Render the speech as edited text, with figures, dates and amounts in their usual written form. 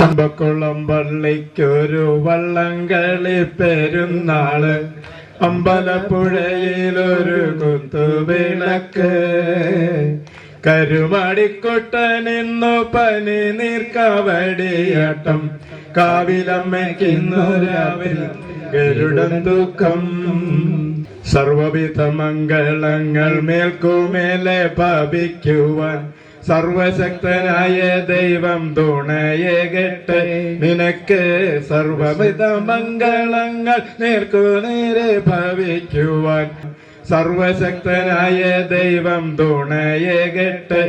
ചമ്പക്കുളം പള്ളിക്കൊരു വള്ളംകളി പെരുന്നാള്, അമ്പലപ്പുഴയിലൊരു കുത്തുവിളക്ക്, കരുമാടിക്കൊട്ടനിന്നു പനി നീർക്കാവടിയാട്ടം, കാവിലമ്മയ്ക്കിന്നു രാവിൽ ഗരുഡൻ തൂക്കം. സർവവിധ മംഗളങ്ങൾ മേൽക്കുമേലെ ഭവിക്കുവാൻ സർവശക്തനായ ദൈവം തുണയേകട്ടെ നിനക്ക്. സർവവിധ മംഗളങ്ങൾ നേർക്കുനേരെ ഭവിക്കുവാൻ സർവശക്തനായ ദൈവം തുണയേകട്ടെ.